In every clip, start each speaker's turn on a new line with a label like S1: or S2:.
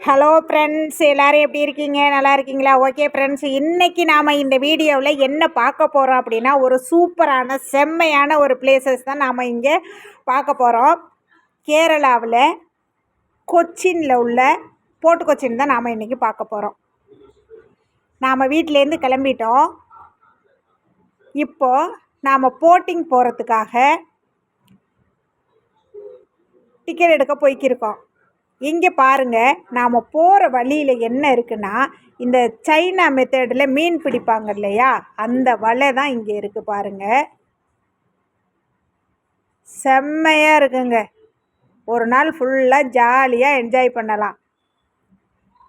S1: Hello friends, எல்லோரும் எப்படி இருக்கீங்க? நல்லா இருக்கீங்களா? ஓகே ஃப்ரெண்ட்ஸ், இன்றைக்கி நாம் இந்த வீடியோவில் என்ன பார்க்க போகிறோம் அப்படின்னா, ஒரு சூப்பரான செம்மையான ஒரு பிளேசஸ் தான் நாம் இங்கே பார்க்க போகிறோம். கேரளாவில் கொச்சினில் உள்ள போர்ட் கொச்சின் தான் நாம் இன்றைக்கி பார்க்க போகிறோம். நாம் வீட்டிலேருந்து கிளம்பிட்டோம். இப்போது நாம் போட்டிங் போகிறதுக்காக டிக்கெட் எடுக்க போய்க்கிருக்கோம். இங்கே பாருங்கள், நாம் போகிற வழியில் என்ன இருக்குன்னா, இந்த சைனா மெத்தடில் மீன் பிடிப்பாங்க இல்லையா, அந்த வலை தான் இங்கே இருக்குது பாருங்கள். செம்மையாக இருக்குங்க. ஒரு நாள் ஃபுல்லாக ஜாலியாக என்ஜாய் பண்ணலாம்.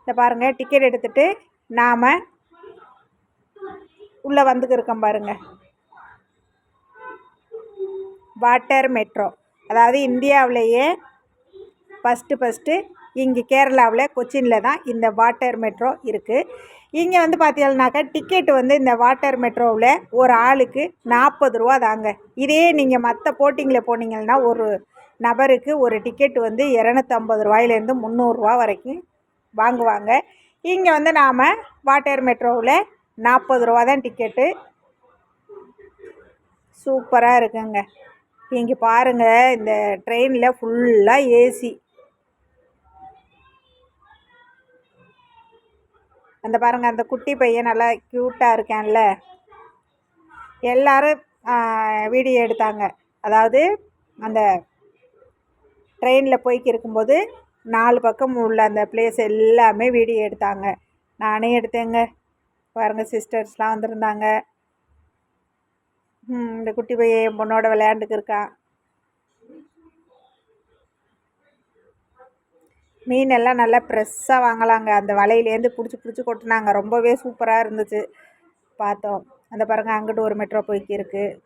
S1: இந்த பாருங்கள், டிக்கெட் எடுத்துகிட்டு நாம் உள்ளே வந்துக்கிருக்கோம் பாருங்கள். வாட்டர் மெட்ரோ, அதாவது இந்தியாவிலேயே ஃபஸ்ட்டு இங்கே கேரளாவில் கொச்சினில் தான் இந்த வாட்டர் மெட்ரோ இருக்குது. இங்கே வந்து பார்த்தீங்கன்னாக்கா டிக்கெட்டு வந்து இந்த வாட்டர் மெட்ரோவில் ஒரு ஆளுக்கு 40 ரூபா தாங்க. இதே நீங்கள் மற்ற போட்டிங்கில் போனீங்கன்னா ஒரு நபருக்கு ஒரு டிக்கெட்டு வந்து 250 ரூபாயிலேருந்து 300 ரூபா வரைக்கும் வாங்குவாங்க. இங்கே வந்து நாம் வாட்டர் மெட்ரோவில் 40 ரூபா தான் டிக்கெட்டு. சூப்பராக இருக்குங்க. இங்கே பாருங்கள், இந்த ட்ரெயினில் ஃபுல்லாக ஏசி. அந்த பாருங்கள், அந்த குட்டி பையன் நல்லா க்யூட்டாக இருக்கான்ல. எல்லோரும் வீடியோ எடுத்தாங்க. அதாவது அந்த ட்ரெயினில் போய்க்கு இருக்கும்போது 4 பக்கம் உள்ள அந்த பிளேஸ் எல்லாமே வீடியோ எடுத்தாங்க. நானே எடுத்தேங்க. பாருங்கள், சிஸ்டர்ஸ்லாம் வந்திருந்தாங்க. இந்த குட்டி பையன் என் பொண்ணோட விளையாண்டுக்கு இருக்கான். மீனெல்லாம் நல்லா ஃப்ரெஷ்ஷாக வாங்கலாங்க. அந்த வலையிலேருந்து பிடிச்சி கொட்டினாங்க. ரொம்பவே சூப்பராக இருந்துச்சு. பார்த்தோம். அந்த பாருங்கள், அங்கிட்டு ஒரு மெட்ரோ போய்க்கு இருக்குது.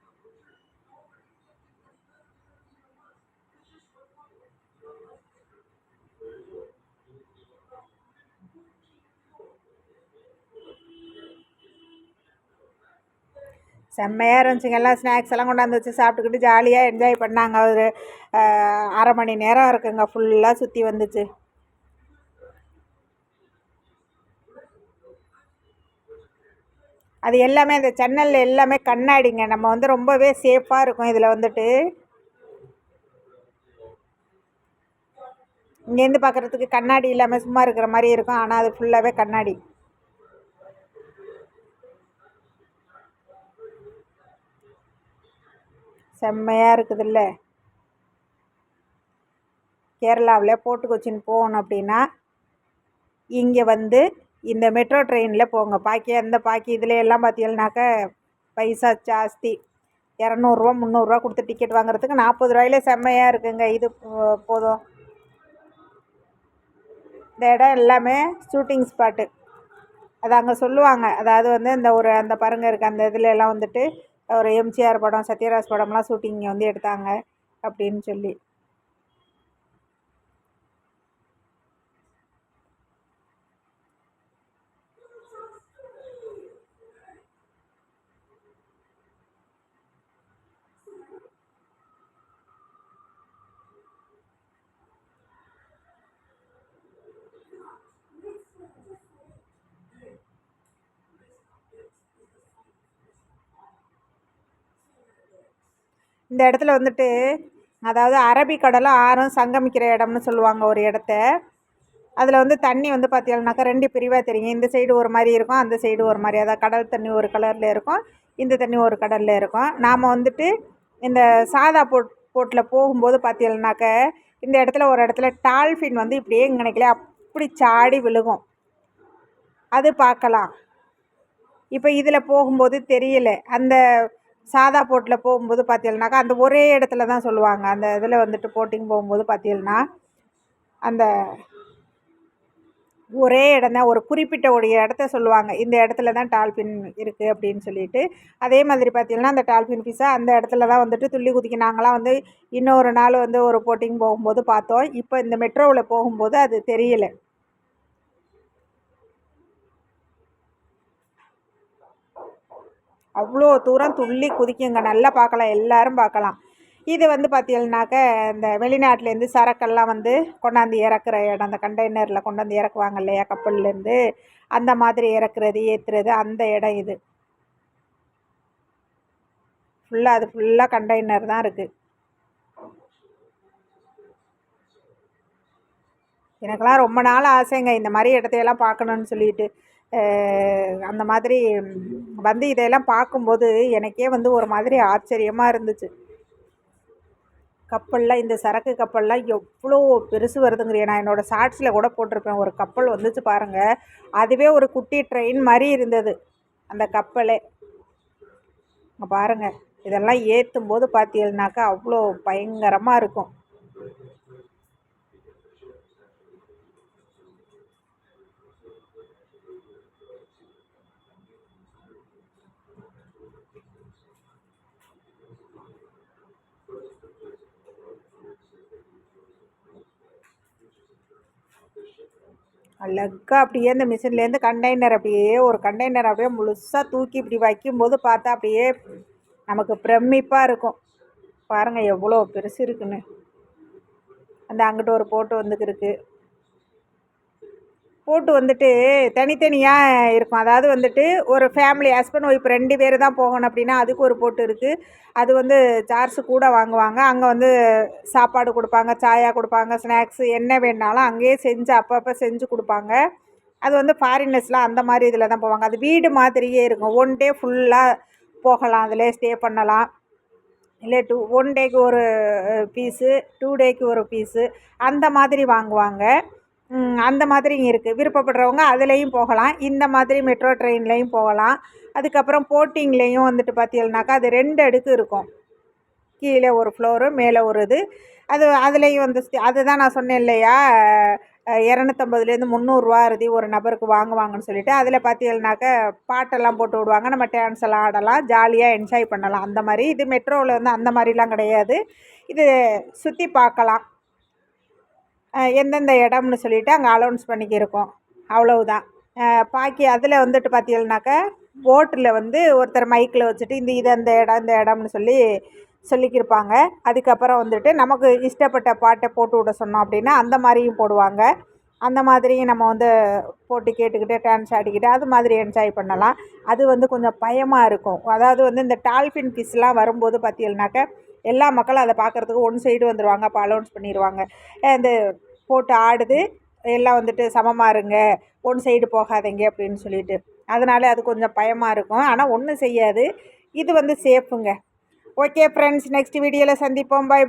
S1: செம்மையாக இருந்துச்சுங்க. எல்லாம் ஸ்நாக்ஸ் எல்லாம் கொண்டாந்து வச்சு சாப்பிட்டுக்கிட்டு ஜாலியாக என்ஜாய் பண்ணாங்க. ஒரு 1/2 மணி நேரம் இருக்குங்க. ஃபுல்லாக சுற்றி வந்துச்சு. அது எல்லாமே அந்த சேனலில் எல்லாமே கண்ணாடிங்க. நம்ம வந்து ரொம்பவே சேஃபாக இருக்கும் இதில் வந்துட்டு. இங்கேருந்து பார்க்குறதுக்கு கண்ணாடி இல்லாமல் சும்மா இருக்கிற மாதிரி இருக்கும். ஆனால் அது ஃபுல்லாகவே கண்ணாடி. செம்மையாக இருக்குதுல்ல. கேரளாவில் போர்ட் கொச்சின் போகணும் அப்படின்னா இங்கே வந்து இந்த மெட்ரோ ட்ரெயினில் போங்க. பாக்கி இதில் எல்லாம் பார்த்தீங்கன்னாக்கா பைசா ஜாஸ்தி. 200 300 கொடுத்து டிக்கெட் வாங்குறதுக்கு 40 ரூபாயிலே செம்மையாக இருக்குங்க. இது போதும். இந்த இடம் எல்லாமே ஷூட்டிங் ஸ்பாட்டு. அது அங்கே சொல்லுவாங்க. அதாவது வந்து இந்த ஒரு அந்த பருங்க இருக்குது, அந்த இதில் எல்லாம் வந்துட்டு ஒரு எம்ஜிஆர் படம், சத்யராஜ் படம்லாம் ஷூட்டிங் இங்கே வந்து எடுத்தாங்க அப்படின்னு சொல்லி. இந்த இடத்துல வந்துட்டு அதாவது அரபிக்கடலும் ஆறும் சங்கமிக்கிற இடம்னு சொல்லுவாங்க ஒரு இடத்த. அதில் வந்து தண்ணி வந்து பார்த்தீங்கன்னாக்கா 2 பிரிவாக தெரியும். இந்த சைடு ஒரு மாதிரி இருக்கும், அந்த சைடு ஒரு மாதிரி. அதாவது கடல் தண்ணி ஒரு கலரில் இருக்கும், இந்த தண்ணி ஒரு கடலில் இருக்கும். நாம் வந்துட்டு இந்த சாதா போட்டில் போகும்போது பார்த்தீங்கன்னாக்க இந்த இடத்துல ஒரு இடத்துல டால்ஃபின் வந்து இப்படியே நினைக்கல அப்படி சாடி விழுகும். அது பார்க்கலாம். இப்போ இதில் போகும்போது தெரியலை. அந்த சாதா போட்டில் போகும்போது பார்த்தீங்கன்னாக்கா அந்த ஒரே இடத்துல தான் சொல்லுவாங்க. அந்த இதில் வந்துட்டு போட்டிங் போகும்போது பார்த்தீங்கன்னா அந்த ஒரே இடம் தான், ஒரு குறிப்பிட்ட ஒரு இடத்த சொல்லுவாங்க. இந்த இடத்துல தான் டால்ஃபின் இருக்குது அப்படின்னு சொல்லிட்டு. அதே மாதிரி பார்த்தீங்கன்னா அந்த டால்ஃபின் ஃபிஷ்ஷை அந்த இடத்துல தான் வந்துட்டு துள்ளி குதிக்க நாங்களாம் வந்து இன்னொரு நாள் வந்து ஒரு போட்டிங் போகும்போது பார்த்தோம். இப்போ இந்த மெட்ரோவில் போகும்போது அது தெரியலை. அவ்வளோ தூரம் துள்ளி குதிக்குங்க. நல்லா பார்க்கலாம், எல்லோரும் பார்க்கலாம். இது வந்து பார்த்தீங்கன்னாக்க இந்த வெளிநாட்டிலேருந்து சரக்கெல்லாம் வந்து கொண்டாந்து இறக்குற இடம், அந்த கண்டெய்னரில் கொண்டாந்து இறக்குவாங்க இல்லையா கப்பல்லேருந்து, அந்த மாதிரி இறக்குறது ஏற்றுறது அந்த இடம் இது. ஃபுல்லாக அது ஃபுல்லாக கண்டெய்னர் தான் இருக்குது. எனக்கெல்லாம் ரொம்ப நாள் ஆசைங்க இந்த மாதிரி இடத்தையெல்லாம் பார்க்கணுன்னு சொல்லிட்டு. அந்த மாதிரி வந்து இதையெல்லாம் பார்க்கும்போது எனக்கே வந்து ஒரு மாதிரி ஆச்சரியமாக இருந்துச்சு. கப்பல்லாம் இந்த சரக்கு கப்பல்லாம் எவ்வளோ பெருசு வருதுங்கிறியா, நான் என்னோடய ஷார்ட்ஸில் கூட போட்டிருப்பேன். ஒரு கப்பல் வந்துச்சு பாருங்கள், அதுவே ஒரு குட்டி ட்ரெயின் மாதிரி இருந்தது அந்த கப்பலே. இங்கே பாருங்கள், இதெல்லாம் ஏற்றும் போது பார்த்தீங்கன்னாக்கா அவ்வளோ பயங்கரமாக இருக்கும். அழகா அப்படியே இந்த மிஷின்லேருந்து கண்டெய்னர் அப்படியே ஒரு கண்டெய்னர் அப்படியே முழுசாக தூக்கி இப்படி வைக்கும்போது பார்த்தா அப்படியே நமக்கு பிரமிப்பாக இருக்கும். பாருங்கள் எவ்வளோ பெருசு இருக்குன்னு. அந்த அங்கிட்ட ஒரு போட்டு வந்துருக்கு. போட்டு வந்துட்டு தனித்தனியாக இருக்கும். அதாவது வந்துட்டு ஒரு ஃபேமிலி ஹஸ்பண்ட் ஒய்ஃப் 2 பேர் தான் போகணும் அப்படின்னா அதுக்கு ஒரு போட்டு இருக்குது. அது வந்து சார்ஜ் கூட வாங்குவாங்க. அங்கே வந்து சாப்பாடு கொடுப்பாங்க, சாயா கொடுப்பாங்க, ஸ்நாக்ஸு என்ன வேணுனாலும் அங்கேயே செஞ்சு அப்பப்போ செஞ்சு கொடுப்பாங்க. அது வந்து ஃபாரினர்ஸ்லாம் அந்த மாதிரி இதில் தான் போவாங்க. அது வீடு மாதிரியே இருக்கும். 1 டே ஃபுல்லாக போகலாம், அதிலே ஸ்டே பண்ணலாம். இல்லை 1 டேக்கு ஒரு பீஸு, 2 டேக்கு ஒரு பீஸு அந்த மாதிரி வாங்குவாங்க. அந்த மாதிரியும் இருக்குது. விருப்பப்படுறவங்க அதுலேயும் போகலாம். இந்த மாதிரி மெட்ரோ ட்ரெயின்லேயும் போகலாம். அதுக்கப்புறம் போட்டிங்லேயும் வந்துட்டு பார்த்தீங்கன்னாக்கா அது 2 அடுக்கு இருக்கும். கீழே ஒரு ஃப்ளோரு, மேலே ஒரு இது. அதுலேயும் வந்து அதுதான் நான் சொன்னேன் இல்லையா, 250லேருந்து 300 அறுதி ஒரு நபருக்கு வாங்குவாங்கன்னு சொல்லிட்டு. அதில் பார்த்தீங்கன்னாக்கா பாட்டெல்லாம் போட்டு விடுவாங்க. நம்ம டான்ஸ் எல்லாம் ஆடலாம், ஜாலியாக என்ஜாய் பண்ணலாம் அந்த மாதிரி. இது மெட்ரோவில் வந்து அந்த மாதிரிலாம் கிடையாது. இது சுற்றி பார்க்கலாம், எந்தெந்த இடம்னு சொல்லிவிட்டு அங்கே அலௌன்ஸ் பண்ணிக்கிருக்கோம், அவ்வளவுதான். பாக்கி அதில் வந்துட்டு பார்த்தீங்கன்னாக்கா போட்டில் வந்து ஒருத்தர் மைக்கில் வச்சுட்டு இது அந்த இடம் இந்த இடம்னு சொல்லிக்கிருப்பாங்க. அதுக்கப்புறம் வந்துட்டு நமக்கு இஷ்டப்பட்ட பாட்டை போட்டு விட சொன்னோம் அப்படின்னா அந்த மாதிரியும் போடுவாங்க. அந்த மாதிரியும் நம்ம வந்து போட்டு கேட்டுக்கிட்டு டான்ஸ் ஆடிக்கிட்டு அது மாதிரி என்ஜாய் பண்ணலாம். அது வந்து கொஞ்சம் பயமாக இருக்கும். அதாவது வந்து இந்த டால்ஃபின் ஃபிஷ்லாம் வரும்போது பார்த்தீங்கன்னாக்கா எல்லா மக்களும் அதை பார்க்குறதுக்கு ஒன் சைடு வந்துடுவாங்க. அப்போ அலௌன்ஸ் பண்ணிடுவாங்க, இந்த போட்டு ஆடுது எல்லாம் வந்துட்டு சமமாக இருங்க, ஒன் சைடு போகாதீங்க அப்படின்னு சொல்லிட்டு. அதனால அது கொஞ்சம் பயமாக இருக்கும். ஆனால் ஒன்றும் செய்யாது, இது வந்து சேஃபுங்க. ஓகே ஃப்ரெண்ட்ஸ், நெக்ஸ்ட் வீடியோவில் சந்திப்போம். Bye by.